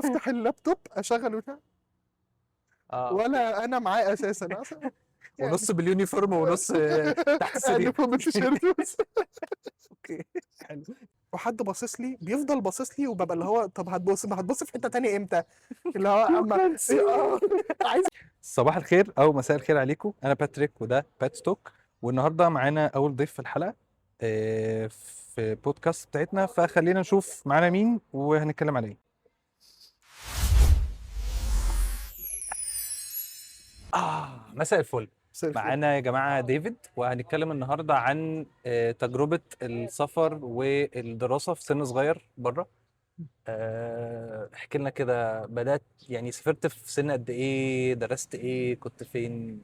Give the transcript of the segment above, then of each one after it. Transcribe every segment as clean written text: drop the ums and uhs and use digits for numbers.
بفتح اللابتوب اشغل بتاع أوكي. ولا انا معاه اساسا اصلا يعني ونص باليونيفورم ونص تحت السرير. الفه بالتيشيرت بس. اوكي حلو. وحد باصص لي بيفضل باصص لي وببقى اللي هو طب هتبص في حته تانية امتى؟ اللي هو اما عايز. صباح الخير او مساء الخير عليكم، انا باتريك وده بات ستوك، والنهارده معانا اول ضيف في الحلقه في بودكاست بتاعتنا، فخلينا نشوف معانا مين وهنتكلم على ايه. مساء الفل. مساء الخير. معانا يا جماعه ديفيد، وهنتكلم النهارده عن تجربه السفر والدراسه في سن صغير بره. احكي لنا كده، بدأت يعني سافرت في سن قد ايه، درست ايه، كنت فين؟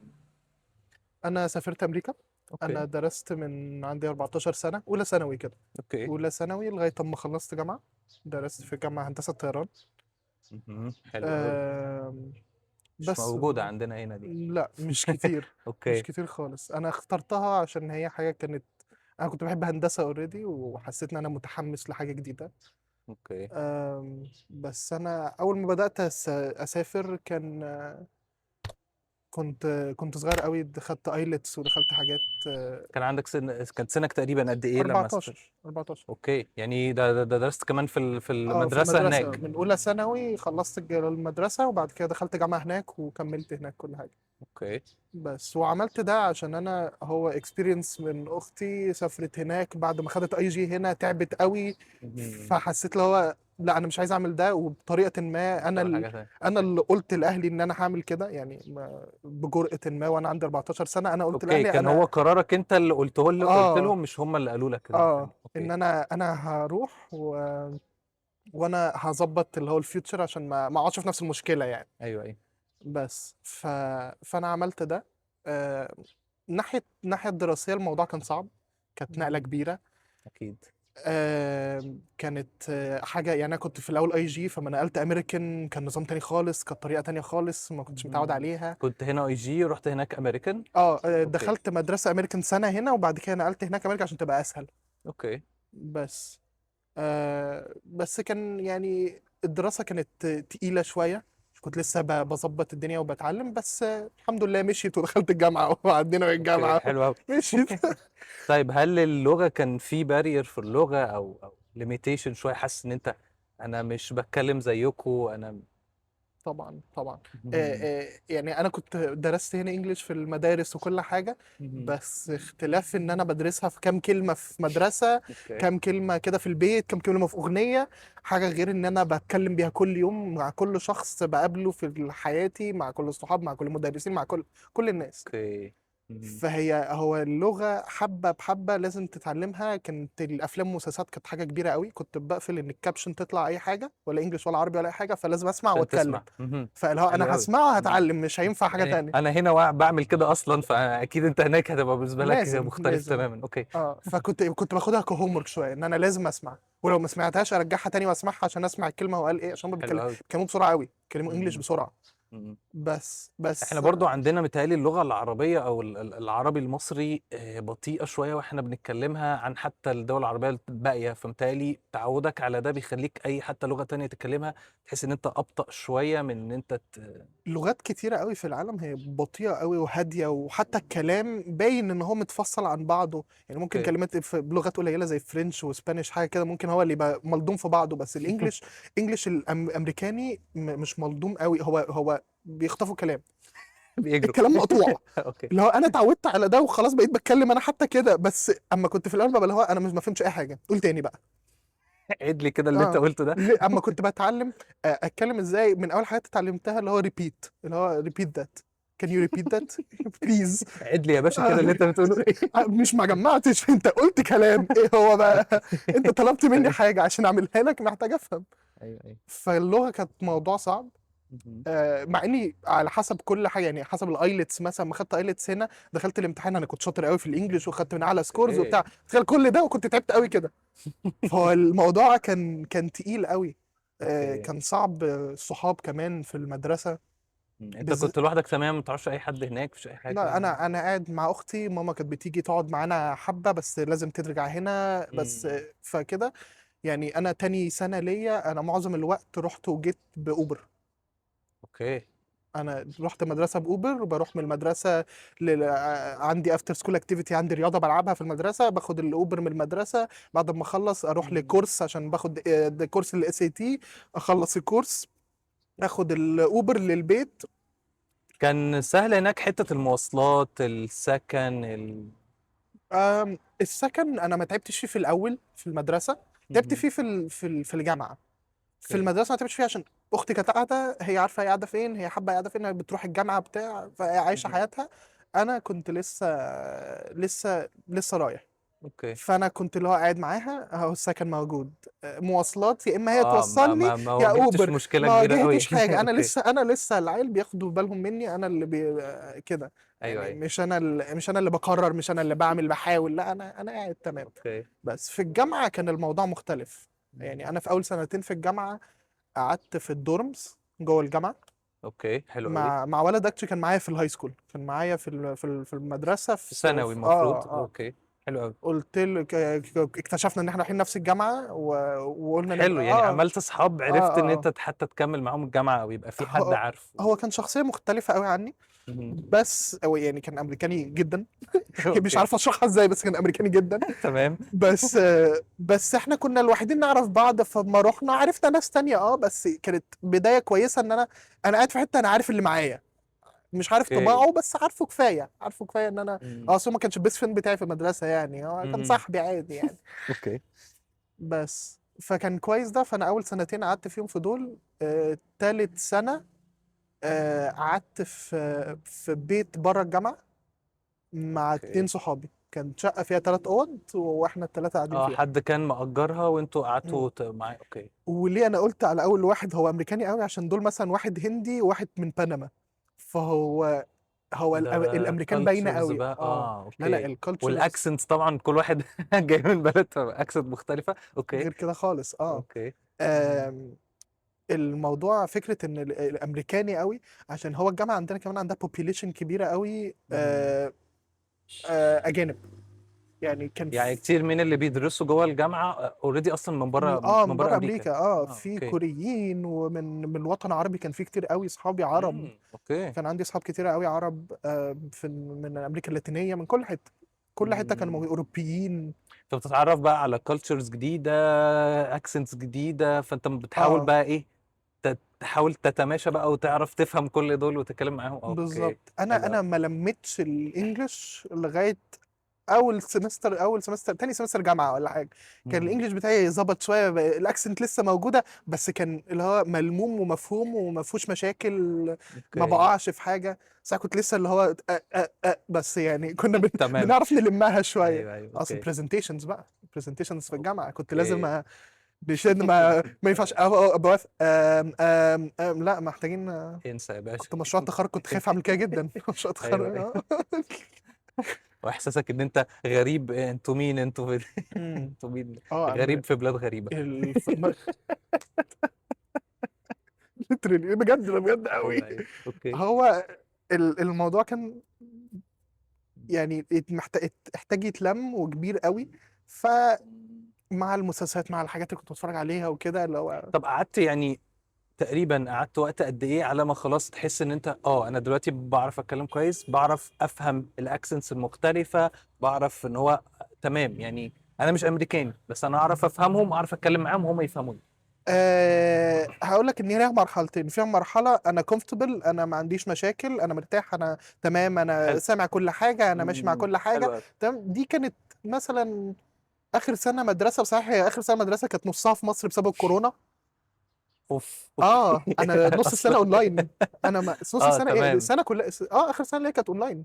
انا سافرت امريكا. اوكي. انا درست من عندي 14 سنه، اولى ثانوي كده. اوكي. اولى ثانوي لغايه اما خلصت جامعه. درست في جامعه هندسه طيران. حلو قوي. آم، مش بس موجودة عندنا هنا دي. لا مش كتير. مش اوكي. كتير خالص. انا اخترتها عشان هي حاجه كانت، انا كنت بحب هندسه اوريدي وحسيت ان انا متحمس لحاجه جديده. اوكي. بس انا اول ما بدات اسافر كان كنت صغير قوي، دخلت ايلتس ودخلت حاجات. كان عندك كانت سنك تقريبا قد ايه لما سافرت؟ 14. اوكي، يعني ده درست كمان في اه في المدرسة المدرسه هناك؟ من اولى ثانوي خلصت المدرسه، وبعد كده دخلت جامعه هناك وكملت هناك كل حاجه. اوكي. بس وعملت ده عشان انا هو اكسبيرينس من اختي سافرت هناك بعد ما خدت اي جي هنا، تعبت قوي. مهم. فحسيت اللي هو لا انا مش عايز اعمل ده، وبطريقه ما تعمل حاجة تانية. انا اللي قلت لاهلي ان انا هعمل كده، يعني بجرأة ما وانا عندي 14 سنه انا قلت اوكي، لاهلي كان هو انا قرارك انت اللي قلت اه لهم، مش هم اللي قالوا لك انك تعمل؟ ان اوكي. انا هروح وانا هظبط اللي هو الفيوتشر عشان ما اقعدش في نفس المشكله يعني. ايوه ايوه. بس فانا عملت ده. آه، ناحيه الدراسيه الموضوع كان صعب، كانت نقله كبيره. اكيد. كانت حاجه يعني. انا كنت في الاول اي جي، فما نقلت امريكان كان نظام تاني خالص، كانت طريقه تانية خالص ما كنتش متعود مهم. عليها. كنت هنا اي جي، رحت هناك امريكان. اوكي. دخلت مدرسه امريكان سنه هنا، وبعد كده نقلت هناك امريكا عشان تبقى اسهل. اوكي. بس بس كان يعني الدراسة كانت تقيلة شوية. كنت لسه بظبط الدنيا وبتعلم، بس الحمد لله مشيت ودخلت الجامعة وعدينا من اوكي الجامعة. حلو قوي. مشيت. طيب، هل اللغة كان في بارير في اللغة او ليميتيشن شوية، حاسس ان انت انا مش بتكلم زيكو انا؟ طبعا طبعا. مهم. يعني انا كنت درست هنا انجليش في المدارس وكل حاجة، مهم. بس اختلاف ان انا بدرسها في كام كلمة في مدرسة، اوكي. كام كلمة كده في البيت، كام كلمة في أغنية. حاجة غير ان انا بتكلم بيها كل يوم مع كل شخص بقابله في حياتي، مع كل الصحاب، مع كل المدرسين، مع كل الناس. اوكي. مهم. هو اللغة حبة بحبة لازم تتعلمها. كانت الأفلام والمسلسلات كانت حاجة كبيرة قوي، كنت بقفل إن الكابشن تطلع أي حاجة، ولا إنجليش ولا عربي ولا أي حاجة، فلازم أسمع عشان وأتكلم. تسمع. مهم. فاللي هو حلو أنا قوي. هسمع مهم. وهتعلم، مش هينفع حاجة يعني تانية. انا هنا بعمل كده اصلا، فاكيد انت هناك هتبقى بالنسبة لك لازم مختلف لازم. تماما. اوكي. فكنت باخدها كهوم ورك شوية، إن أنا لازم أسمع، ولو ما سمعتهاش أرجعها تاني وأسمعها عشان أسمع الكلمة هو قال إيه، عشان هم حلو قوي. بيتكلموا بسرعة قوي، بيتكلموا إنجليش مهم. بسرعة. مهم. احنا بس برضو عندنا متهيألي اللغة العربية او العربي المصري بطيئة شوية واحنا بنتكلمها عن حتى الدول العربية الباقية، فمتهيألي تعودك على ده بيخليك اي حتى لغة تانية تتكلمها تحس ان انت ابطأ شوية من ان انت لغات كتيرة قوي في العالم هي بطيئة قوي وهادية، وحتى الكلام باين ان هو متفصل عن بعضه. يعني ممكن اوكي. كلمات بلغات قليلة زي فرنش واسبانيش حاجة كده ممكن هو اللي يبقى ملضوم في بعضه، بس الانجليش، انجليش الامريكاني مش ملضوم قوي، هو بيخطفوا كلام، بيجروا. الكلام مقطوع. اوكي. اللي هو انا اتعودت على ده وخلاص بقيت بتكلم انا حتى كده، بس اما كنت في الاول ببقى اللي هو انا مش ما فهمتش اي حاجة، قول تاني بقى. عيد لي كده اللي انت اه قلته ده. اما كنت بتعلم اتكلم ازاي، من اول حاجات اتعلمتها اللي هو ريبيت، اللي هو ريبيت ذات، كان يو ريبيت ذات بليز. عيد لي يا باشا كده اللي انت بتقوله ايه. مش ما جمعتش، انت قلت كلام ايه هو بقى؟ انت طلبت مني ايوه حاجه عشان اعملها لك، محتاج افهم. ايوه ايوه. فاللغه كانت موضوع صعب. مهم. مع اني على حسب كل حاجه، يعني حسب الايلتس مثلا، ما خدت ايلتس هنا دخلت الامتحان انا كنت شاطر قوي في الانجليش وخدت من اعلى سكورز ايه. وبتاع، تخيل كل ده وكنت تعبت قوي كده. فهو الموضوع كان تقيل قوي. اوكي. كان صعب. الصحاب كمان في المدرسة. انت بز... كنت لوحدك تمام، ما تعرفش اي حد هناك، مفيش اي لا حاجه؟ انا قاعد مع اختي، ماما كانت بتيجي تقعد معانا حبة بس لازم ترجع هنا بس. مم. فكده يعني انا تاني سنه ليا انا معظم الوقت رحت وجيت باوبر. اوكي. انا رحت مدرسه باوبر، وبروح من المدرسه عندي افتر سكول اكتيفيتي، عندي رياضه بلعبها في المدرسه، باخد الاوبر من المدرسه، بعد ما اخلص اروح مم. لكورس عشان باخد ده كورس الاس اي تي، اخلص الكورس اخد الاوبر للبيت. كان سهل هناك حتة المواصلات، السكن السكن انا ما تعبتش فيه في الاول في المدرسه، تعبت مم. فيه في الجامعه. في اوكي. المدرسه ما تعبتش فيه عشان اختي كانت قاعده، هي عارفه هي قاعده فين، هي حابه قاعده فين، هي بتروح الجامعه بتاع، فهي عايشه مم. حياتها. انا كنت لسه رايح. اوكي. فانا كنت اللي هو قاعد معاها اهو، السكن موجود، مواصلات يا اما هي اه، ما توصلني ما ما يا واجهتش اوبر. مشكلة ما كبيرة قوي. واجهتش حاجه، اوكي. انا لسه العيال بياخدوا بالهم مني، انا اللي كده. ايوه، يعني ايوه. مش انا اللي بقرر، مش انا اللي بعمل بحاول، لا انا قاعد تمام. اوكي. بس في الجامعه كان الموضوع مختلف. يعني انا في اول سنتين في الجامعه قعدت في الدورمز جوه الجامعه اوكي، حلو قوي. مع ولد اكتشلي كان معايا في الهاي سكول، كان معايا في المدرسه في ثانوي المفروض. اوكي، حلو قوي. قلت له اكتشفنا ان احنا رايحين نفس الجامعه وقلنا حلو، نبقى يعني عملت اصحاب، عرفت ان اه انت حتى تكمل معاهم الجامعة او يبقى في حد هو عارفه. هو كان شخصيه مختلفه قوي عني، مم. بس هو يعني كان امريكاني جدا. مش اوكي. عارف اشرحها ازاي، بس كان امريكاني جدا. تمام. بس احنا كنا الوحيدين نعرف بعض، فما رحنا عرفنا ناس تانية، بس كانت بدايه كويسه ان انا قاعد في حته، انا عارف اللي معايا، مش عارف اوكي. طباعه بس عارفه كفايه ان انا مم. اصلا ما كانش البيست فريند بتاعي في المدرسه، يعني هو كان مم. صاحبي عادي يعني. اوكي. بس فكان كويس ده، فانا اول سنتين قعدت فيهم في دول. تالت سنه قعدت في بيت بره الجامعه مع اتنين اوكي. صحابي، كانت شقه فيها 3 اوض واحنا الثلاثه قاعدين اه، فيها. حد كان مأجرها وانتوا مم. قعدتوا معاه. اوكي. وليه انا قلت على اول واحد هو امريكاني قوي؟ عشان دول مثلا واحد هندي وواحد من بنما، فهو ده الامريكان باينه كالتشرز قوي. بقى. لا اوكي. الكالتشرز والاكسنتس طبعا كل واحد جاي من بلد اكسنت مختلفة. اوكي. غير كده خالص. اوكي. مم. آم، الموضوع فكره ان الامريكاني قوي، عشان هو الجامعه عندنا كمان عندها population كبيره قوي مم. اجانب. يعني كان يعني كتير من اللي بيدرسوا جوه الجامعة اوريدي اصلا من بره، من من بره بره امريكا. امريكا، في اوكي. كوريين، ومن الوطن العربي كان في كتير قوي اصحابي عرب. اوكي. كان عندي اصحاب كتير قوي عرب من امريكا اللاتينيه، من كل حته، كل حته كانوا مم. اوروبيين. انت بتتعرف بقى على كالتشرز جديدة، اكسنتس جديدة، فانت بتحاول اه بقى ايه، تحاول تتماشى بقى وتعرف تفهم كل دول وتتكلم معاهم. اوكي. بالظبط. انا حلو قوي. انا ما لميتش الانجليش لغايه اول سمستر تاني سمستر جامعه ولا حاجه. كان مم. الانجليش بتاعي ظبط شويه، الاكسنت لسه موجوده، بس كان اللي هو ملموم ومفهوم وما فيهوش مشاكل، ما اوكي. بقعش في حاجه. بس أنا كنت لسه اللي هو بس يعني كنا تمام. بنعرف نلمها شويه. ايوه، ايوه. اصل اوكي. برزنتيشنز بقى، برزنتيشنز في الجامعه كنت لازم اوكي. بشد، ما ينفعش ابقى لا محتاجين انسى يا باشا. كنت مشروع التخرج كنت خايف اعمل كده جدا. مشروع ايوه، التخرج ايوه. واحساسك ان انت غريب، انتوا مين انتوا أمم. انتوا مين؟ اه غريب في بلاد غريبة. ال... literally بجد، ده بجد قوي. ايوه، ايوه. اوكي. هو الموضوع كان يعني احتاج يتلم وكبير قوي. فمع المسلسلات، مع الحاجات اللي كنت بتفرج عليها وكده، اللي هو طب قعدت يعني تقريبا قعدت وقت قد ايه على ما خلاص تحس ان انت انا دلوقتي بعرف اتكلم كويس، بعرف افهم الاكسنتس المختلفة، بعرف ان هو تمام، يعني انا مش امريكاني بس انا اعرف افهمهم، اعرف اتكلم معاهم وهم يفهموني. هقول لك ان هي ليها مرحلتين. فيها مرحله انا كومفتبل، انا ما عنديش مشاكل، انا مرتاح، انا تمام، انا حلو. سامع كل حاجه، انا ماشي مع كل حلو حاجه. قوي. تمام. دي كانت مثلا اخر سنه مدرسه. بصحيح هي اخر سنه مدرسه كانت نصها في مصر بسبب الكورونا. اوف. اوكي. انا نص اصلا. السنه اونلاين. انا ما نص السنه ايه، تمام. السنه كلها اخر سنه اللي كانت اونلاين.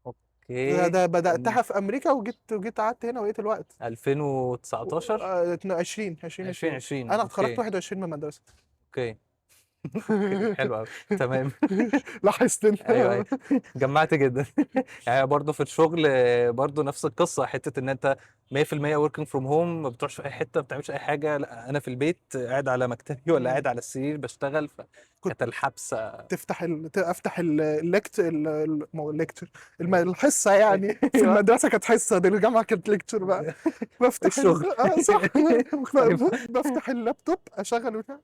اوكي. ده كان بداتها في امريكا، وجيت قعدت هنا وقيت الوقت. 2019. 20 20 2020. انا اتخرجت اوكي. 21 من المدرسه. اوكي. اوكي حلو قوي. تمام. لاحظت انت؟ ايوه ايوه، جمعت جدا. يعني برضه في الشغل برضه نفس القصه، حته ان انت 100% working from home، ما بتروحش في اي حته، ما بتعملش اي حاجه، لا انا في البيت قاعد على مكتبي ولا مم. قاعد على السرير بشتغل، كنت فكانت الحبسه. افتح الليكتشر، الحصه يعني. في ايوه. المدرسه كانت حصه، دي الجامعه كانت ليكتشر بقى. بفتح الشغل. صح. ايوه. بفتح اللابتوب اشغل بتاع،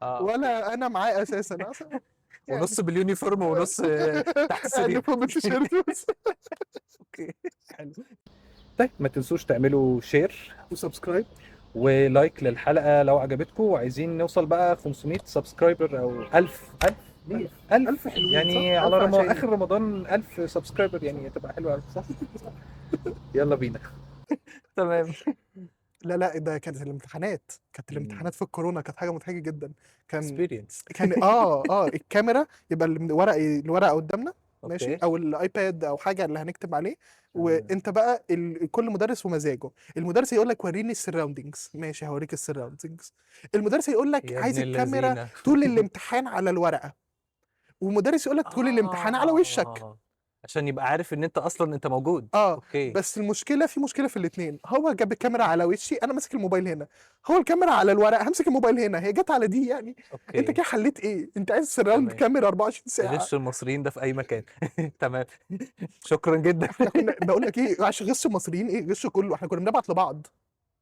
اه اوكي. ولا انا معاه اساسا اصلا يعني. ونص باليونيفورم ونص تحت قاعد السرير. فوق بالتيشيرت بس. اوكي حلو. طيب ما تنسوش تعملوا شير وسبسكرايب. ولايك للحلقة لو عجبتكم، وعايزين نوصل بقى 500 سبسكرايبر او 1000 ليه 1000 ألف حلوين صح؟ يعني على ألف عشاني. اخر رمضان 1000 سبسكرايبر يعني تبقى حلوة أوي، صح؟ يلا بينا. تمام. لا لا، ده كانت الامتحانات، كانت الامتحانات في الكورونا كانت حاجه مضحكه جدا. كان اكسبيرينس. كان الكاميرا يبقى الورقه قدامنا، ماشي، اوكي. او الايباد او حاجه اللي هنكتب عليه. وانت بقى كل مدرس ومزاجه. المدرس يقول لك وريني السراوندينجز، ماشي هوريك السراوندينجز. المدرس يقول لك يا عايز ابن الكاميرا اللذينة. طول الامتحان على الورقه، ومدرس يقول لك طول الامتحان على وشك. عشان يبقى عارف ان انت اصلا انت موجود. اه اوكي. بس المشكله، في مشكله في الاثنين. هو جاب الكاميرا على وشي، انا ماسك الموبايل هنا. هو الكاميرا على الورق، همسك الموبايل هنا، هي جت على دي يعني. انت اوكي كده حليت ايه؟ انت عايز سراوند تمام. كاميرا 24 ساعه. غش المصريين ده في اي مكان. تمام. شكرا جدا. احنا كنا، بقول لك ايه، عشان غش المصريين ايه، غش كله. احنا كنا بنبعت لبعض،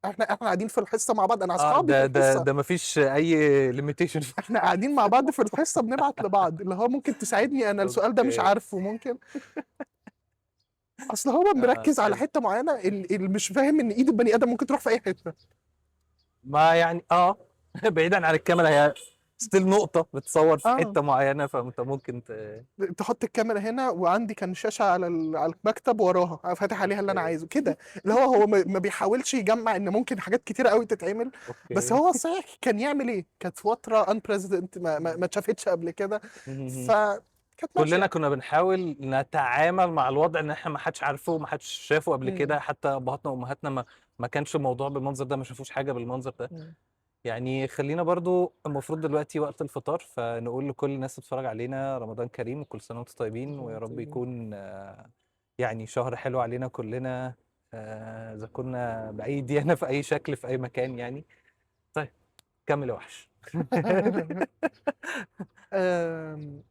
احنا قاعدين في الحصه مع بعض، انا اه اصحابي في الحصه. ده مفيش اي ليميتيشن. احنا قاعدين مع بعض في الحصه بنبعت لبعض، اللي هو ممكن تساعدني انا السؤال ده مش اوكي. عارفه، ممكن. اصل هو مركز على حلو. حته معينه، اللي مش فاهم ان ايد البني ادم ممكن تروح في اي حته. ما يعني بعيدا عن الكاميرا، هي ستيل نقطة بتصور في اه حتة معينة، فانت ممكن تحط الكاميرا هنا، وعندي كان شاشة على المكتب وراها فاتح عليها اللي انا اوكي. عايزه كده. اللي هو ما بيحاولش يجمع ان ممكن حاجات كتيرة قوي تتعمل. بس اوكي. هو صحيح كان يعمل ايه، كانت فترة unprecedented، ما اتشافتش قبل كده. فكانت كلنا ماشية. كنا بنحاول نتعامل مع الوضع ان احنا ما حدش عارفه وما حدش شافه قبل مم. كده، حتى ابهاتنا وامهاتنا ما كانش الموضوع بالمنظر ده، ما شافوش حاجة بالمنظر ده. مم. يعني خلينا برضو، المفروض دلوقتي وقت الفطار، فنقول لكل الناس اللي بتتفرج علينا رمضان كريم وكل سنة وانتم طيبين، ويا رب طيب. يكون يعني شهر حلو علينا كلنا، إذا كنا بأي ديانة في أي شكل في أي مكان يعني. طيب كمل يا وحش. آم،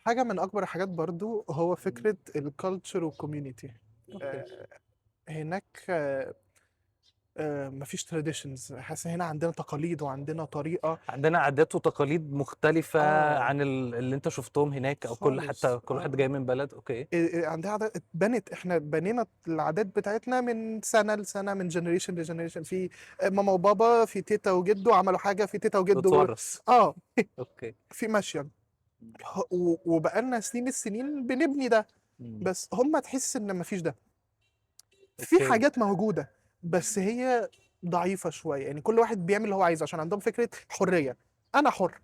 حاجة من أكبر الحاجات برضو هو مم. فكرة الكالتشر والكوميونيتي. اوكي. هناك مفيش تراديشنز، حاسس هنا عندنا تقاليد وعندنا طريقة. عندنا عادات وتقاليد مختلفة اه عن اللي انت شفتهم هناك، او خالص. كل حد جاي من بلد. اوكي. عندها عادات اتبنت، احنا بنينا العادات بتاعتنا من سنة لسنة، من جنريشن لجنريشن. في ماما وبابا، في تيتا وجدو عملوا حاجة، في تيتا وجدو. بتورث. اه اوكي. في ماشية. وبقالنا سنين السنين بنبني ده. مم. بس هم تحس ان مفيش ده. في اوكي. حاجات موجودة بس هي ضعيفة شوية، يعني كل واحد بيعمل اللي هو عايزه عشان عندهم فكرة حرية. أنا حر،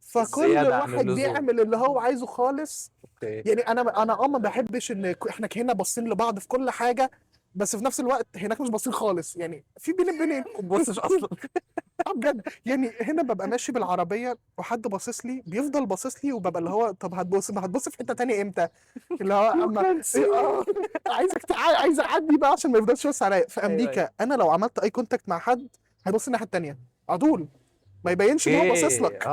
فكل زيادة عن واحد اللزوم. بيعمل اللي هو عايزه خالص. اوكي. يعني انا ما بحبش ان احنا هنا باصين لبعض في كل حاجه، بس في نفس الوقت هناك مش باصين خالص، يعني في بين البنين. ما تبصش اصلا. بجد يعني هنا ببقى ماشي بالعربيه وحد باصص لي، بيفضل باصص لي، وببقى اللي هو طب هتبص في حته تانية امتى؟ اللي هو You اما can't see me. عايز اعدي بقى عشان ما يفضلش يبص عليا. في ايوه امريكا ايوه. انا لو عملت اي كونتاكت مع حد هيبص الناحيه التانية على طول، ما يبينش ان هو باصص اوكي. لك.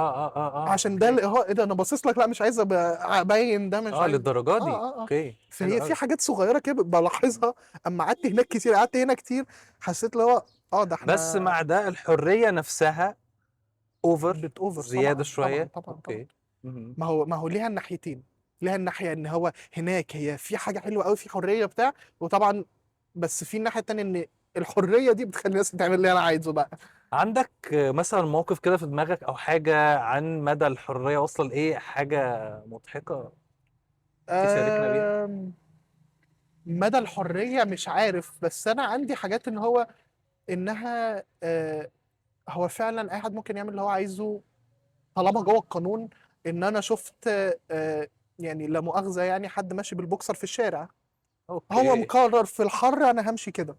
عشان ده اوكي. اللي هو ايه ده، انا باصص لك، لا مش عايز ابقى ابين ده، مش عايز. للدرجة دي. اه اوكي حلو فهي في قوي. حاجات صغيره كده بلاحظها. اما قعدت هناك كتير، قعدت هنا كتير، حسيت اللي هو ده بس احنا مع ده الحرية نفسها اوفر، اوفر. زيادة طبعا طبعا شوية. طبعا طبعا. اوكي. مهم. ما هو ليها الناحيتين. ليها الناحيه ان هو هناك هي في حاجه حلوه قوي، في حريه بتاع، وطبعا بس في الناحيه التانيه ان الحريه دي بتخلي الناس تعمل اللي انا عايزه بقى. عندك مثلا موقف كده في دماغك او حاجة عن مدى الحرية واصلة لايه، حاجة مضحكة تشاركنا بيها؟ أم... مدى الحريه مش عارف، بس انا عندي حاجات ان هو انها هو فعلا اي حد ممكن يعمل اللي هو عايزه طالما جوه القانون. ان انا شفت يعني لا مؤاخذه، يعني حد ماشي بالبوكسر في الشارع، هو اوكي. مقرر في الحر انا همشي كده،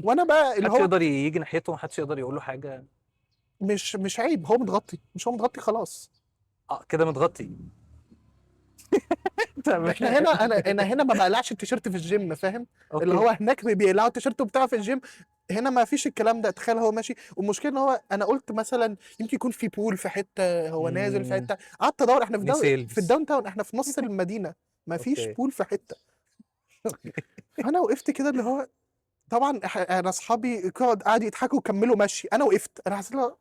وانا بقى اللي محدش هو يقدر يجي ناحيته، محدش يقدر يقول له حاجة. مش عيب، هو متغطي، مش هو متغطي خلاص. كده متغطي. تمام. احنا هنا، انا هنا ما بقلعش التيشيرت في الجيم، فاهم؟ اللي اوكي. هو هناك بيقلعوا التيشيرت بتاعه في الجيم، هنا ما فيش الكلام ده. تخيل هو ماشي، والمشكله ان هو انا قلت مثلا يمكن يكون في بول في حته، هو نازل في مم، حته، قعدت ادور، احنا نسي في يلبس. الداون تاون، احنا في نص المدينه، ما فيش اوكي. بول في حته. فانا وقفت كده اللي هو، طبعا انا اصحابي قعدوا يضحكوا وكملوا مشي، انا وقفت، انا حسيت اللي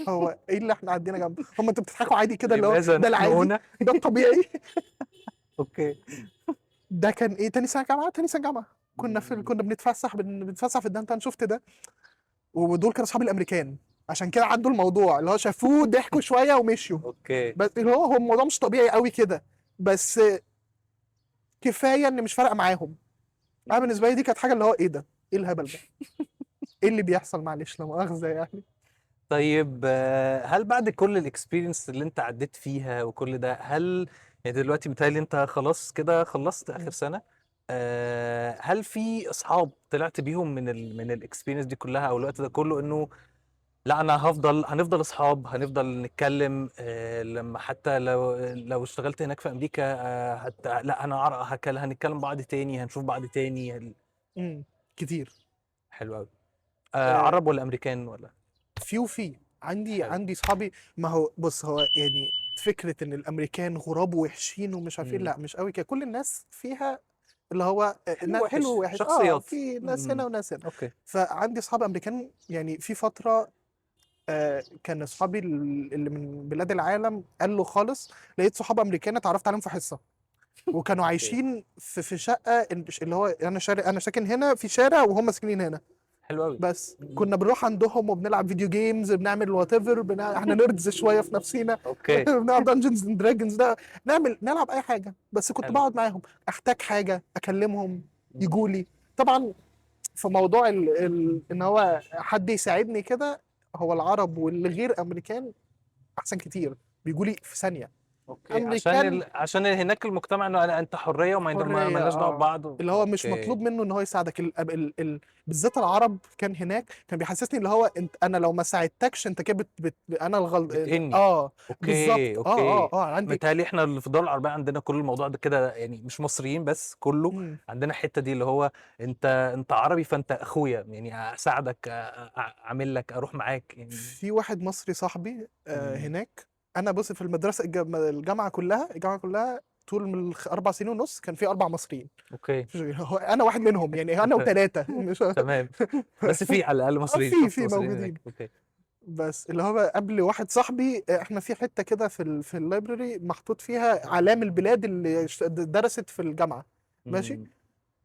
هو ايه اللي احنا عندنا جنب، هم انتوا بتضحكوا عادي كده اللي هو لماذا ده نحن العادي، هنا؟ ده الطبيعي. اوكي. ده كان ايه، تاني سنه جامعه، تاني سنه جامعه، مم، كنا بنتفسح، بنتفسح في الداون تاون، شفت ده، ودول كانوا اصحاب الامريكان، عشان كده عدوا الموضوع، اللي هو شافوه ضحكوا شويه ومشيوا. اوكي. بس اللي هو الموضوع مش طبيعي قوي كده، بس كفايه ان مش فارقه معاهم. انا بالنسبه لي دي كانت حاجه اللي هو ايه ده، ايه الهبل ده، ايه اللي بيحصل، معلش لا مؤاخذه يعني. طيب هل بعد كل الاكسبيرينس اللي انت عديت فيها وكل ده، هل يعني دلوقتي بيتهيألي انت خلاص كده خلصت اخر م. سنة، هل في اصحاب طلعت بيهم من الاكسبيرينس دي كلها او الوقت ده كله، انه لا انا هنفضل اصحاب، هنفضل نتكلم لما حتى لو اشتغلت هناك في امريكا لا هنتكلم بعض تاني، هنشوف بعض تاني. م. كتير. حلو قوي. آه، عرب ولا امريكان ولا؟ وفي عندي حلو. عندي صحابي، ما هو بص، هو يعني فكره ان الامريكان غراب ووحشين ومش عارف ايه، مم. لا مش قوي كده، كل الناس فيها اللي هو حلو حلو وحش ووحش، شخصيات. في ناس هنا مم. وناس هنا. اوكي. فعندي اصحاب امريكان يعني في فتره، كان اصحابي اللي من بلاد العالم قالوا خالص، لقيت صحاب امريكان اتعرفت عليهم في حصه، وكانوا اوكي. عايشين في شقه، اللي هو انا ساكن هنا في شارع وهم ساكنين هنا، حلو قوي. بس كنا بنروح عندهم وبنلعب فيديو جيمز، بنعمل وات ايفر، احنا نيردز شويه في نفسينا. اوكي. بنلعب دنجنز اند دراجونز ده، نلعب اي حاجه، بس كنت حلو. بقعد معاهم، احتاج حاجه اكلمهم، مم. يجوا لي. طبعا في موضوع ان هو حد يساعدني كده، هو العرب واللي غير امريكان احسن كتير، بيجوا لي في ثانيه. اوكي، امريكان عشان هناك المجتمع انه انت حريه ما حريه، لناش دعوه ببعض. اللي هو مش اوكي. مطلوب منه ان هو يساعدك، بالذات العرب كان هناك كان بيحسسني اللي هو انت، انا لو ما ساعدتكش انت كده انا بتئني. اوكي. بالظبط، اوكي. عندي. متهيألي احنا اللي في الدول العربيه عندنا كل الموضوع ده كده، يعني مش مصريين بس، كله مم. عندنا الحته دي اللي هو انت عربي فانت اخويا، يعني اساعدك، اعمل لك، اروح معاك يعني. في واحد مصري صاحبي مم. هناك، انا بص في المدرسه، الجامعه كلها طول من 4 سنين ونص كان في 4 مصريين، اوكي. انا واحد منهم، يعني انا وثلاثه مش تمام. بس في على الاقل مصريين، في شخص في مصريين موجودين. هناك. اوكي. بس اللي هو قبل واحد صاحبي، احنا في حته كده في اللايبرري محطوط فيها علام البلاد اللي درست في الجامعه، ماشي. مم.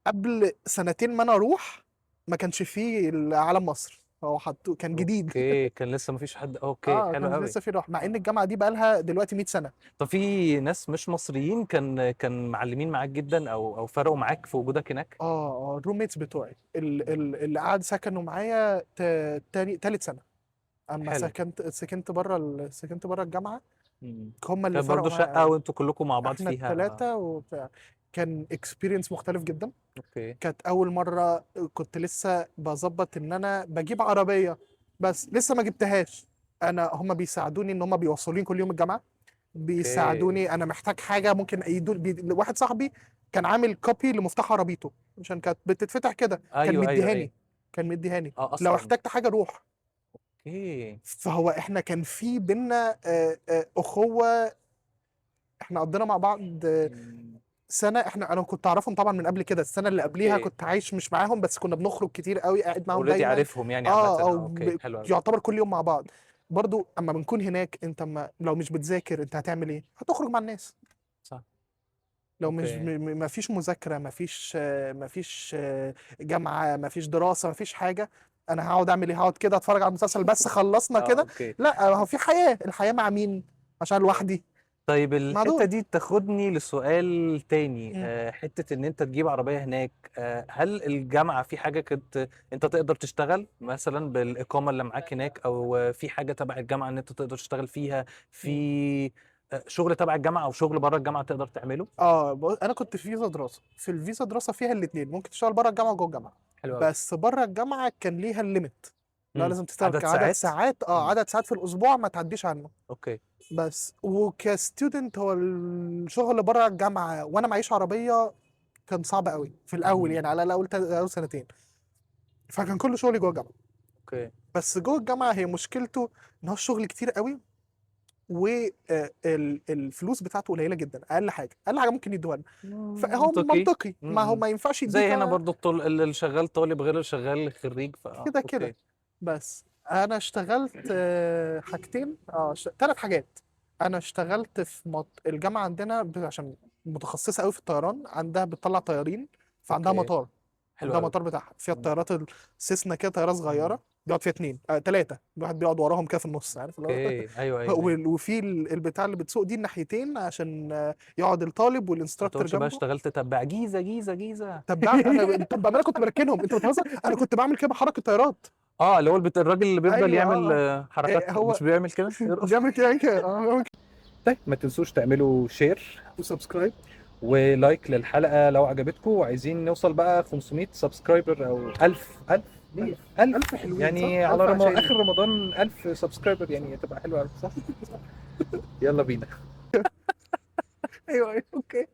قبل سنتين ما انا اروح، ما كانش فيه علم مصر، هو حطوه كان جديد. اوكي، كان لسه ما فيش حد. اوكي، اه حلو كان قوي. لسه في روح، مع ان الجامعه دي بقى لها دلوقتي 100 سنه. طب في ناس مش مصريين كان معلمين معاك جدا او فرقوا معاك في وجودك هناك؟ الروم ميتس بتوعي، اللي قعد سكنوا معايا تالت سنه، اما حلو. سكنت بره الجامعه، مم. هم اللي كانت فرقوا برضو معايا شقة قوي. وانتوا كلكم مع بعض احنا فيها الثلاثه وبتاع، كان اكسبيرينس مختلف جدا. اوكي. كانت اول مره كنت لسه بظبط ان انا بجيب عربيه، بس لسه ما جبتهاش. هم بيساعدوني ان هم بيوصلوني كل يوم الجامعه، اوكي. بيساعدوني انا محتاج حاجه ممكن واحد صاحبي كان عامل كوبي لمفتاح عربيته، عشان كانت بتتفتح كده، ايوه، ايوه، ايوه. كان مديهاني لو اصلا. احتجت حاجه روح. اوكي. فهو احنا كان في بينا اخوه، احنا قضينا مع بعض مم. سنه، انا كنت اعرفهم طبعا من قبل كده، السنه اللي قبليها اوكي. كنت عايش مش معاهم، بس كنا بنخرج كتير قوي، قاعد معاهم اوريدي دايما. عارفهم يعني عامة. او اوكي، حلو قوي. يعتبر كل يوم مع بعض. برضو اما بنكون هناك، انت لو مش بتذاكر انت هتعمل ايه؟ هتخرج مع الناس. صح. لو مش اوكي. ما فيش مذاكره، ما فيش جامعه، ما فيش دراسه، ما فيش حاجه، انا هقعد اعمل ايه؟ هقعد كده اتفرج على المسلسل بس، خلصنا كده؟ اوكي. لا، هو في حياه، الحياه مع مين؟ عشان لوحدي؟ طيب مع الحتة دول. دي تاخدني لسؤال تاني، مم. حتة ان انت تجيب عربية هناك، هل الجامعة في حاجة كنت انت تقدر تشتغل مثلا بالإقامة اللي معاك هناك، او في حاجة تبع الجامعة ان انت تقدر تشتغل فيها مم. في شغل تبع الجامعة او شغل بره الجامعة تقدر تعمله؟ انا كنت في فيزا دراسه، في الفيزا دراسه فيها الاثنين، ممكن تشتغل بره الجامعه وجوه الجامعه، حلو قوي. بس بره الجامعه كان ليها الليميت، لا لازم تشتغل عدد كعدد ساعات؟ ساعات، عدد ساعات في الاسبوع ما تعديش عنه. اوكي. بس وكستودنت هو الشغل بره الجامعه وانا معيش عربيه كان صعب قوي في الاول، يعني على الاول اول سنتين، فكان كل شغلي جوه الجامعه. اوكي. بس جوه الجامعه هي مشكلته ان هو الشغل كتير قوي، والفلوس بتاعته قليله جدا، اقل حاجه ممكن يدوها لنا. فهو منطقي. منطقي، ما هو ما ينفعش زي يديك هنا برضو اللي شغال طالب غير اللي شغال خريج كده كده. اوكي. بس انا اشتغلت حاجتين، 3 حاجات. انا اشتغلت في الجامعه عندنا عشان متخصصه قوي في الطيران، عندها بتطلع طيارين، فعندها اوكي. مطار. حلو عندها قوي. مطار بتاعها فيها الطيارات السيسنا كده، طياره صغيره بيقعد فيها 2 3، الواحد بيقعد وراهم كده في النص، عارف اللي هو اوكي. ايوه ايوه ايوه. وفي البتاع اللي بتسوق دي الناحيتين عشان يقعد الطالب ما والانستراكتور تقولش بقى جنبه. اشتغلت تبع جيزه جيزه جيزه. طب بامانه كنت بركنهم، انت بتهزر، انا كنت بعمل كده بحركه طيارات. اللي هو الراجل اللي بيفضل ايوه يعمل حركات، هو مش بيعمل كده يرقص. بيعمل كده طيب ما تنسوش تعملوا شير وسبسكرايب. ولايك للحلقة لو عجبتكم، وعايزين نوصل بقى 500 سبسكرايبر او 1000 ليه؟ 1000 1000 حلوين يعني صح؟ على 1000 عشاني. اخر رمضان 1000 سبسكرايبر يعني تبقى حلوة قوي صح؟ يلا بينا. ايوه ايوه اوكي.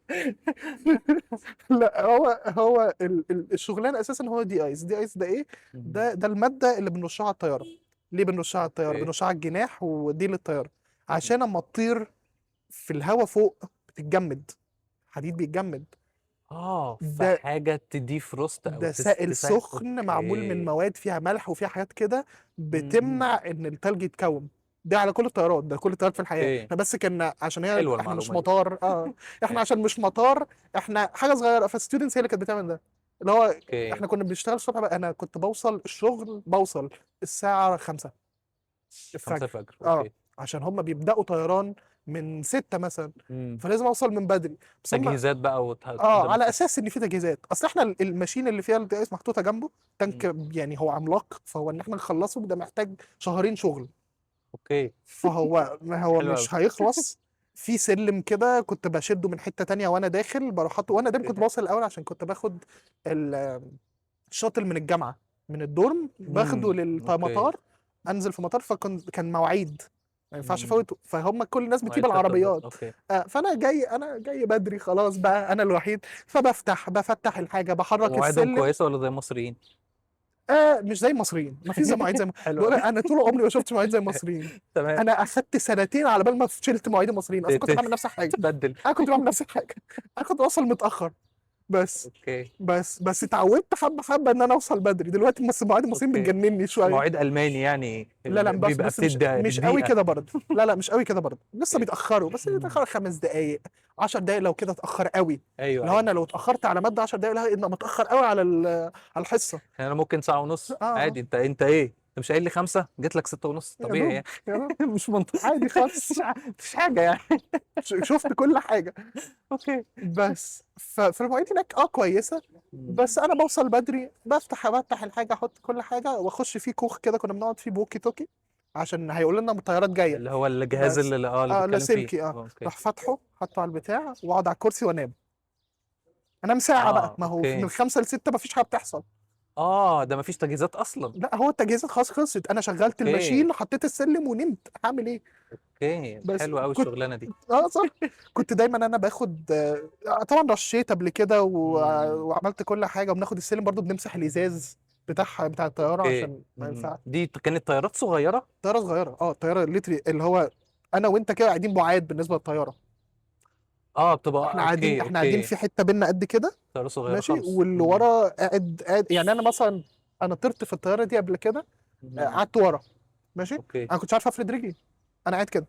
لا هو الشغلانه اساسا هو دي ايس ده ايه؟ ده الماده اللي بنرشها على الطياره. ليه بنرشها على الطياره؟ اوكي. بنرشها على الجناح ودي للطياره، عشان اما تطير في الهواء فوق بتتجمد، حديد بيتجمد. ده فحاجة تدي فروست او ده سائل سخن معمول من اوكي. مواد فيها ملح وفيها حاجات كده مم. بتمنع ان التلج يتكون. ده على كل الطيارات، ده كل الطيارات في الحياة. اوكي. احنا بس كنا عشان حلوة احنا مش المعلومة دي. مطار احنا عشان مش مطار، احنا حاجة صغيرة، فالستودنتس هي اللي كانت بتعمل ده، اللي هو اوكي. احنا كنا بنشتغل الصبح بقى. انا كنت بوصل الساعة 5 5 الفجر. الفجر اوكي. عشان هم بيبدأوا طيران من 6 مثلا، مم. فلازم اوصل من بدري. بس هم تجهيزات بقى وتقدم على الخطة. اساس ان في تجهيزات، اصل احنا الماشين اللي فيها الدي اس محطوطه جنبه مم. تانك، يعني هو عملاق، فهو ان احنا نخلصه ده محتاج شهرين شغل، اوكي. فهو ما هو حلو قوي. مش هيخلص. في سلم كده كنت بشده من حته تانية وانا داخل بروح حاطه، وانا دايما اوكي. كنت بوصل الاول عشان كنت باخد ال- الشاطل من الجامعه، من الدورم باخده اوكي. للمطار، انزل في مطار، كان مواعيد ما ينفعش مم. افوت، فهم كل الناس بتجيب وعيد ستة بالظبط العربيات. اوكي. انا جاي بدري خلاص بقى، انا الوحيد، بفتح الحاجه، بحرك ومواعيدهم السلم. كويسة ولا زي المصريين؟ مش زي المصريين، ما فيش زي مواعيد حلو بقول قوي. لك انا طول عمري ما شفتش مواعيد زي المصريين. تمام. انا اخدت سنتين على بال ما شلت مواعيد المصريين، ت- اصلا كنت ت- بعمل نفس الحاجه. تبدل. انا كنت بعمل نفس الحاجه، انا كنت بوصل متاخر. بس اوكي. بس اتعودت حبه حبه ان انا اوصل بدري، دلوقتي بس مواعيد المصريين اوكي. بتجنني شويه. مواعيد الماني يعني لا بس بيبقى بس مش مش قوي بالدقيقة. كده برضه، لا مش قوي كده برضه، لسه اوكي. بيتاخروا، بس بيتاخروا 5 دقائق 10 دقائق لو كده اتاخر قوي. ايوه لو ايوه. انا لو اتاخرت على ماده 10 دقائق، لا انت متاخر قوي على الحصه. يعني انا ممكن ساعة ونص اه عادي. انت ايه؟ انت مش قايل لي 5 جيت لك 6 ونص يا طبيعي دوب يعني. يا دوب مش منطقي. عادي خالص. مفيش حاجة يعني. شفت كل حاجه. اوكي. بس فالمواعيد هناك كويسه. بس انا بوصل بدري، بفتح الحاجه، احط كل حاجه واخش فيه كوخ كده كنا بنقعد فيه بوكي توكي، عشان هيقول لنا الطيارات جايه. اللي هو الجهاز بس اللي بتكلم فيه لاسلكي اوكي. راح فاتحه، حطه على البتاع واقعد على الكرسي وانام. انام ساعه بقى، ما هو من اوكي. 5 ل6 مفيش حاجه بتحصل. ده مفيش تجهيزات اصلا. لا هو التجهيزات خلاص خلصت، انا شغلت اوكي. الماشين، حطيت السلم ونمت، هعمل ايه؟ اوكي بس حلوة قوي كنت الشغلانة دي. صح. كنت دايما انا باخد طبعا رشيت قبل كده مم. وعملت كل حاجه، وبناخد السلم برضو بنمسح الازاز بتاع الطياره اوكي. عشان ما ينفع. دي كانت طيارات صغيرة. طياره صغيره، طياره ليتري اللي هو انا وانت كده قاعدين بعاد بالنسبه للطياره. بتبقى اوكي احنا قاعدين اوكي. في حته بينا قد كده، طيارة صغيرة ماشي، خالص. واللي ورا قاعد يعني انا مثلا، انا طرت في الطياره دي قبل كده، قعدت ورا، ماشي، اوكي. انا كنتش عارف افرد رجلي، انا قاعد كده،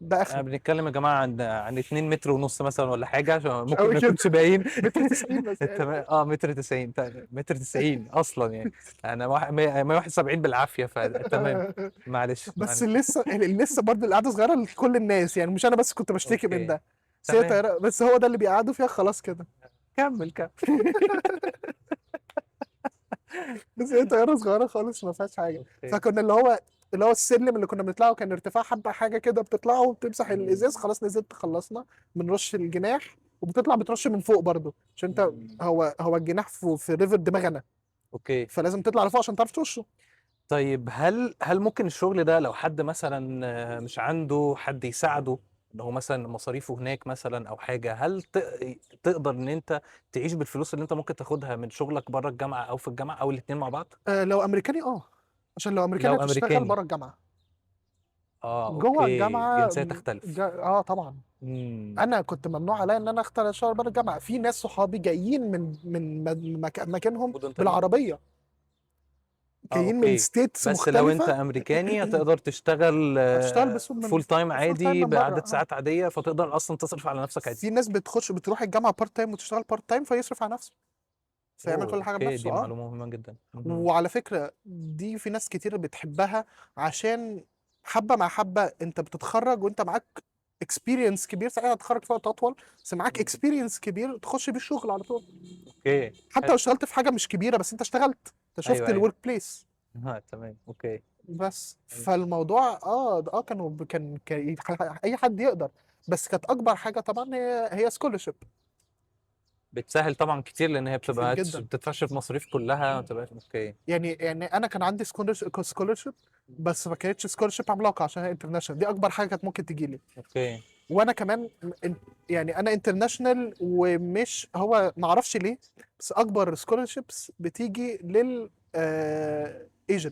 ده اخري. بنتكلم يا جماعة عن 2 متر ونص مثلا ولا حاجة عشان مش ممكن قوي ما كده. يكونش باين. متر 90 بس تمام. يعني. متر 90 متر 90 اصلا يعني. انا 171 بالعافية فتمام. معلش بس معلش. لسه برضه القعده صغيره لكل الناس، يعني مش انا بس كنت بشتكي من اوكي. ده. بس هي تمام. طياره، بس هو ده اللي بيقعدوا فيها خلاص كده. كمل كمل. بس هي طياره صغيره خالص ما فيهاش حاجه. اوكي. فكنا اللي هو السلم اللي كنا بنطلعه كان ارتفاع حبه حاجه كده، بتطلعه وبتمسح الازاز، خلاص نزلت خلصنا، بنرش الجناح، وبتطلع بترش من فوق برضه عشان انت، هو الجناح في ريفر دماغنا، اوكي. فلازم تطلع لفوق عشان تعرف ترشه. طيب هل ممكن الشغل ده لو حد مثلا مش عنده حد يساعده، ان هو مثلا مصاريفه هناك مثلا او حاجه، هل تقدر ان انت تعيش بالفلوس اللي انت ممكن تاخدها من شغلك بره الجامعه او في الجامعه او الاثنين مع بعض؟ لو امريكاني عشان لو امريكاني لو هتشتغل امريكاني. بره الجامعه. اه جوه اوكي، الجامعه الجنسيه تختلف. طبعا. امم. انا كنت ممنوع عليا ان انا اختار اشتغل بره الجامعه. في ناس صحابي جايين من مكانهم مدن تانية. بالعربيه، اه جايين من اوكي. ستيتس بس لو انت مختلفه. امريكاني هتقدر تشتغل هتشتغل بسوق من فول تايم فول تايم عادي من بره. بعدد ساعات عاديه، فتقدر اصلا تصرف على نفسك عادي. في ناس بتروح الجامعه بارت تايم وتشتغل بارت تايم فيصرف على نفسه، فيعمل اوه كل حاجه اوكي، بنفسه. دي معلومه مهمه جدا. وعلى فكره دي في ناس كتير بتحبها، عشان حبه مع حبه انت بتتخرج وانت معاك اكسبيرينس كبير. ساعتها هتتخرج في وقت اطول، بس معاك مم. اكسبيرينس كبير تخش بيه الشغل على طول. اوكي. حتى لو حلو. اشتغلت في حاجه مش كبيره بس انت اشتغلت، انت شفت ايوه ايوه. الورك بليس. تمام اوكي. بس حلو. فالموضوع اي حد يقدر. بس كانت اكبر حاجه طبعا هي سكولرشيب. بتسهل طبعا كتير، لان هي كتير بتبقى جدا. بتدفعش في مصاريف كلها، ما بتبقاش اوكي. يعني انا كان عندي سكولرشيب، بس ما كانتش سكولرشيب عملاقه عشان هي انترناشونال. دي اكبر حاجه كانت ممكن تجي لي. اوكي. وانا كمان يعني انا انترناشونال، ومش هو ما اعرفش ليه، بس اكبر سكولرشيبس بتيجي لل ايجن،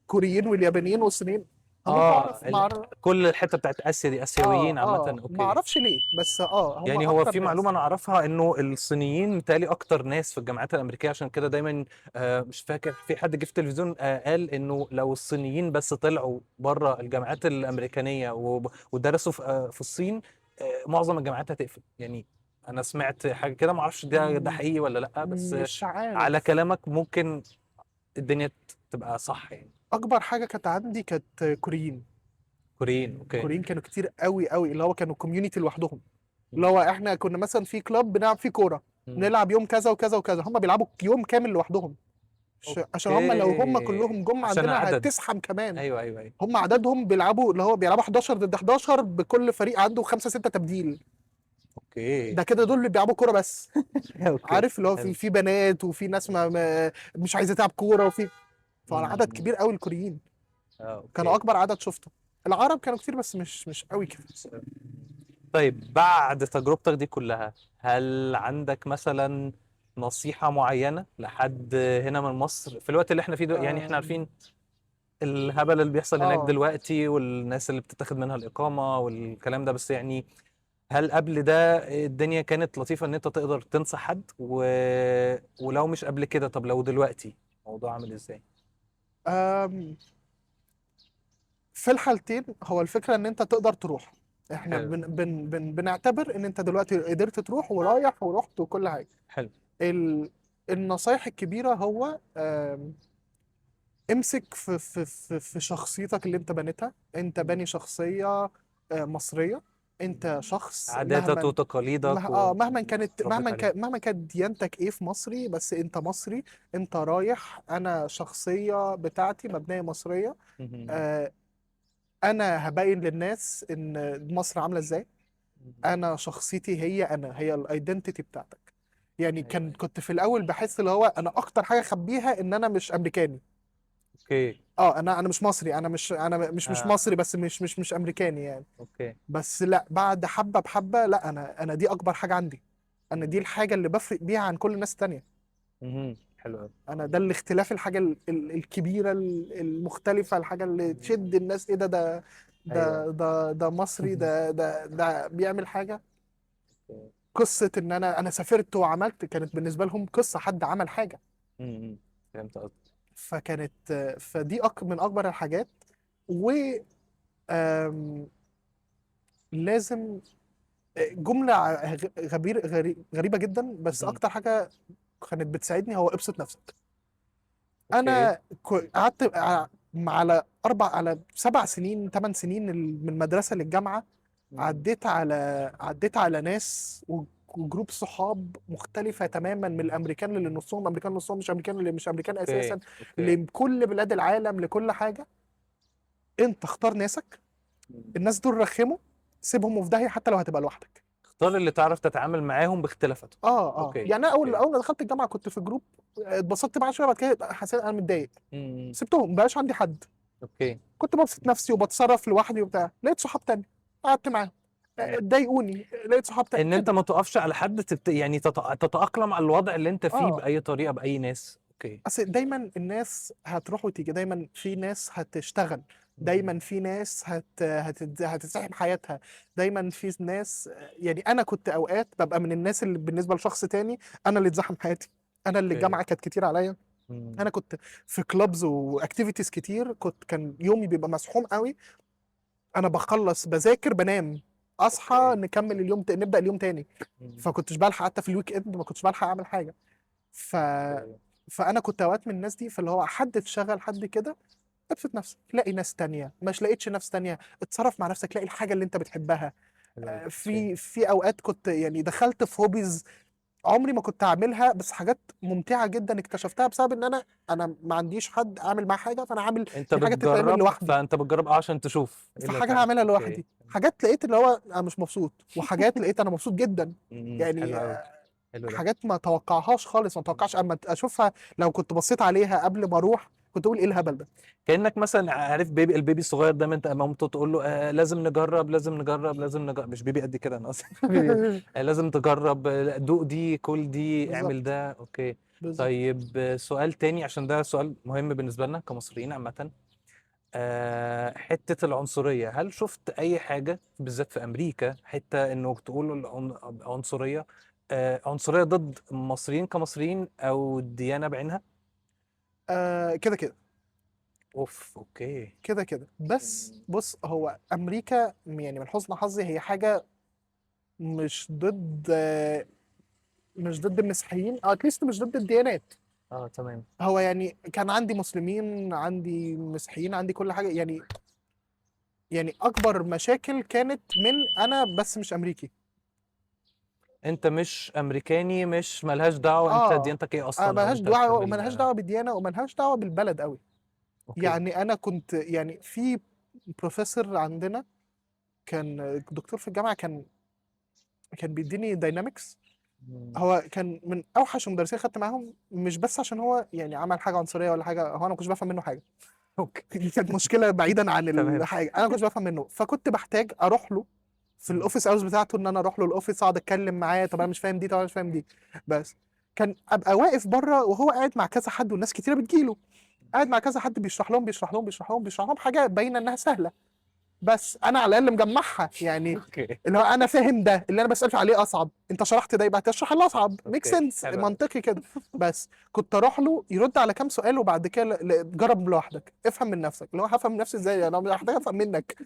كوريين واليابانيين والصينيين. هموت اه واعرف كل الحته بتاعت اسيا دي اسيويين عامه، ما اوكي. اعرفش ليه، بس هم يعني هو اكتر في معلومه ناس. انا اعرفها انه الصينيين متهيألي اكتر ناس في الجامعات الامريكيه، عشان كده دايما مش فاكر في حد جه في التلفزيون قال انه لو الصينيين بس طلعوا بره الجامعات الامريكانيه ودرسوا في الصين، معظم الجامعات هتقفل يعني. انا سمعت حاجه كده، ما اعرفش ده م- حقيقي ولا لا، بس مش على عارف. كلامك ممكن الدنيا تبقى صح يعني. اكبر حاجه كانت عندي كانت كوريين. كوريين اوكي. كوريين كانوا كتير قوي قوي، اللي هو كانوا كوميونتي لوحدهم. اللي هو احنا كنا مثلا في كلاب بنلعب فيه كوره، مم. نلعب يوم كذا وكذا وكذا، هم بيلعبوا يوم كامل لوحدهم. عشان هم لو هم اوكي، كلهم جم عشان عندنا عدد. هتزحم كمان. ايوه ايوه ايوه. هم عددهم بيلعبوا، اللي هو بيلعبوا 11 ضد 11، بكل فريق عنده 5 6 تبديل. اوكي. ده كده دول اللي بيلعبوا كوره بس. اوكي. عارف اللي هو في حلو. بنات وفي ناس مش عايزه تلعب كوره، وفي فعدد مم. كبير قوي الكوريين. كانوا اوكي. اكبر عدد شفته. العرب كانوا كتير بس مش قوي كده. طيب بعد تجربتك دي كلها، هل عندك مثلا نصيحة معينة لحد هنا من مصر في الوقت اللي احنا فيه يعني احنا آم، عارفين الهبل اللي بيحصل هناك اه دلوقتي، والناس اللي بتتاخد منها الإقامة والكلام ده، بس يعني هل قبل ده الدنيا كانت لطيفة ان انت تقدر تنصح حد ولو مش قبل كده، طب لو دلوقتي الموضوع عامل ازاي؟ آم، في الحالتين هو الفكره ان انت تقدر تروح. احنا حلو. بنعتبر ان انت دلوقتي قدرت تروح ورايح ورحت وكل حاجه. حلو. ال... النصايح الكبيره هو امسك في شخصيتك اللي انت بنيتها. انت باني شخصيه مصريه. انت شخص عاداتك وتقاليدك وتربيت مهما كانت ديانتك ايه في مصري، بس انت مصري. انت رايح، انا شخصيه بتاعتي مبنيه مصريه. عليه. آه، انا هبين للناس ان مصر عامله ازاي. انا شخصيتي هي الايدنتيتي بتاعتك. يعني ايوه ايوه. كنت في الاول بحس اللي هو انا اكتر حاجه اخبيها ان انا مش امريكاني. اوكي. انا مش مصري، انا مش اه مصري، بس مش امريكاني يعني. اوكي. بس لا، بعد حبه بحبه، لا انا دي اكبر حاجه عندي. انا مم. دي الحاجه اللي بفرق بيها عن كل الناس التانية. حلو قوي. انا ده الاختلاف، الحاجه الكبيره المختلفه، الحاجه اللي تشد الناس. ايه ده ايوه ايوه. ده مصري، ده بيعمل حاجه. اوكي. قصه ان انا سافرت وعملت، كانت بالنسبه لهم قصه حد عمل حاجه. مم. فهمت قصدك. فكانت فدي من اكبر الحاجات. و آم، لازم جمله غريبه جدا، بس مم. اكتر حاجه كانت بتساعدني هو ابسط نفسك. اوكي. انا قعدت على 7 سنين 8 سنين من المدرسه للجامعه. مم. عديت على ناس وجروب صحاب مختلفه تماما، من الامريكان اللي نصهم امريكان نصهم مش امريكان، اللي مش امريكان اوكي. اساسا، اوكي. لكل بلاد العالم، لكل حاجه. انت اختار ناسك. مم. الناس دول رخموا، سيبهم في داهيه حتى لو هتبقى لوحدك. تختار اللي تعرف تتعامل معاهم باختلافاتهم. اوكي يعني انا اول اوكي. ما دخلت الجامعه كنت في جروب، اتبسطت معاه شويه، بعد كده حسيت انا متضايق، مم. سبتهم، مبقاش عندي حد. اوكي. كنت ببسط نفسي وبتصرف لوحدي وبتاع، لقيت صحاب تاني قعدت معاهم، ضايقوني، لقيت صحاب تاني ان انت كده. ما تقفش على حد يعني تتأقلم على الوضع اللي انت فيه اه بأي طريقة بأي ناس. اوكي. اصل دايما الناس هتروح وتيجي، دايما في ناس هتشتغل، دايما في ناس هتزاحم حياتها، دايما في ناس، يعني انا كنت اوقات ببقى من الناس اللي بالنسبه لشخص تاني انا اللي اتزاحم حياتي، انا اللي اوكي. الجامعه كانت كتير عليا. مم. انا كنت في كلابز واكتيفيتيز كتير، كان يومي بيبقى مسحوم قوي، انا بخلص بذاكر بنام، اصحى اوكي. نكمل اليوم نبدا اليوم تاني. مم. فكنتش بلحق حتى في الويك اند، ما كنتش بلحق اعمل حاجه. ف اوكي. فانا كنت اوقات من الناس دي، فاللي هو حد تشغل حد كده، ابسط نفسك، لاقي ناس تانية، مش لقيتش ناس تانية اتصرف مع نفسك، لاقي الحاجة اللي انت بتحبها. حلو أوي. اوكي. في اوقات كنت يعني دخلت في هوبيز عمري ما كنت اعملها، بس حاجات ممتعة جدا اكتشفتها بسبب ان انا ما عنديش حد اعمل معاه حاجة، فانا عامل انت دي حاجة تتعمل بتجرب، لوحدي، فانت بتجرب عشان تشوف ايه اللي فحاجة هتعمل. هعملها اوكي. لوحدي. حاجات لقيت اللي هو انا مش مبسوط، وحاجات لقيت انا مبسوط جدا. حلو يعني قوي. حلو ده. حاجات ما توقعهاش خالص، ما توقعش اما اشوفها، لو كنت بصيت عليها قبل ما اروح كنت اقول ايه الهبل ده. كأنك مثلا عارف البيبي الصغير ده، انت مامته تقول له لازم نجرب لازم نجرب لازم نجرب، مش بيبي قد كده انا اصلا بيبي. لازم تجرب، دوق دي، كل دي، اعمل بالظبط ده. اوكي. بالظبط. طيب سؤال تاني عشان ده سؤال مهم بالنسبة لنا كمصريين عامة. حتة العنصرية، هل شفت أي حاجة بالذات في أمريكا، حتة إنه تقول عنصرية، عنصرية ضد مصريين كمصريين أو الديانة بعينها؟ كده كده أوف. أوكي. كده كده، بس بص، هو امريكا يعني من حسن حظي هي حاجه مش ضد مش ضد المسيحيين، او اتليست مش ضد الديانات. اه تمام. هو يعني كان عندي مسلمين، عندي مسيحيين، عندي كل حاجه، يعني اكبر مشاكل كانت من انا بس مش امريكي. أنت مش أمريكاني، مش ملهاش دعوة أنت اه ديانتك إيه أصلا أو ملهاش أنت دعوه، وملهاش بتعمل. دعوه بالديانه، وملهاش دعوه بالبلد قوي. أوكي. يعني انا كنت يعني في بروفيسور عندنا، كان دكتور في الجامعه، كان بيديني داينامكس. مم. هو كان من اوحش المدرسين اللي خدت معاهم، مش بس عشان هو يعني عمل حاجه عنصريه ولا حاجه، هو انا ما كنتش بفهم منه حاجه. أوكي. دي كانت مشكله بعيدا عن تمام. الحاجه، انا ما كنتش بفهم منه، فكنت بحتاج اروح له في مم. الاوفيس اورز بتاعته، ان انا اروح له الاوفيس اقعد اتكلم معاه، طب انا مش فاهم دي، طب انا مش فاهم دي. بس كان ابقى واقف بره وهو قاعد مع كذا حد والناس كتيره بتجيله، قاعد مع كذا حد بيشرح لهم حاجه باينه انها سهله، بس انا على الاقل مجمعها يعني. أوكي. اللي هو انا فاهم ده، اللي انا بسألش عليه اصعب، انت شرحت ده يبقى هتشرح الاصعب، ميك أوكي. سنس، حلو أوي. منطقي كده. بس كنت اروح له يرد على كام سؤال، وبعد كده جرب لوحدك، افهم من نفسك. اللي هو هفهم من نفسي ازاي؟ انا محتاج افهم منك.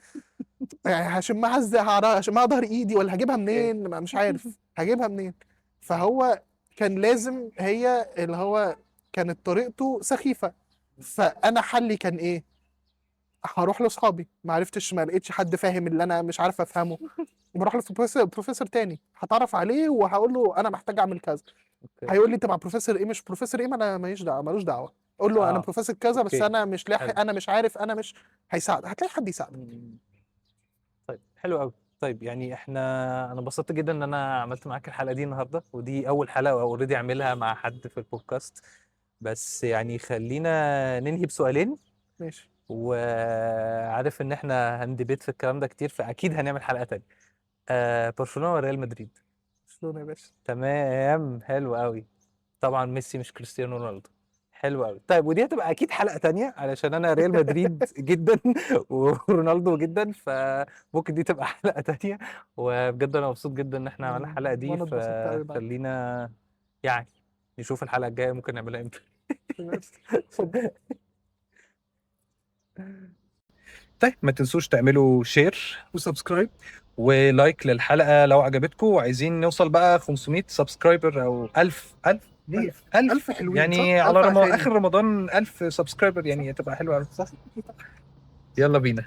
يعني هشمها ازاي؟ هشمها ظهر ايدي ولا هجيبها أوكي. منين؟ مش عارف هجيبها منين. فهو كان لازم هي اللي هو كانت طريقته سخيفة. فانا حلي كان ايه؟ هروح لاصحابي، ما لقيتش حد فاهم اللي انا مش عارف افهمه، بروح بروفيسور تاني هتعرف عليه وهقول له انا محتاج اعمل كذا. أوكي. هيقول لي انت مع بروفيسور ايه؟ مش بروفيسور ايه؟ ما انا ماليش دعوه، ملوش دعوه. اقول له انا اه. بروفيسور كذا، بس أوكي. انا مش لاحق، حلو. انا مش عارف، انا مش. هيساعدك، هتلاقي حد يساعدك. مم. طيب حلو قوي. طيب يعني انا انبسطت جدا ان انا عملت معاك الحلقه دي النهارده، ودي اول حلقه اوريدي اعملها مع حد في البودكاست. بس يعني خلينا ننهي بسؤالين، ماشي. وعارف ان احنا هندبيت في الكلام ده كتير، فاكيد هنعمل حلقه تانية. برشلونه ولا ريال مدريد؟ شلون يا باشا؟ تمام. حلو قوي. طبعا ميسي مش كريستيانو رونالدو. حلو قوي. طيب ودي هتبقى اكيد حلقه تانية علشان انا ريال مدريد جدا ورونالدو جدا، فممكن دي تبقى حلقه تانية. وبجد انا مبسوط جدا ان احنا عملنا الحلقه دي، وانا اتبسطت قوي معاك. فخلينا يعني نشوف الحلقه الجايه ممكن نعملها امتى. اتفضل. طيب ما تنسوش تعملوا شير وسبسكرايب ولايك للحلقة لو عجبتكم، وعايزين نوصل بقى 500 سبسكرايبر او 1000 ليه 1000 ألف حلوين صح؟ يعني على ألف عشاني. اخر رمضان 1000 سبسكرايبر يعني تبقى حلوة أوي. صح. يلا بينا.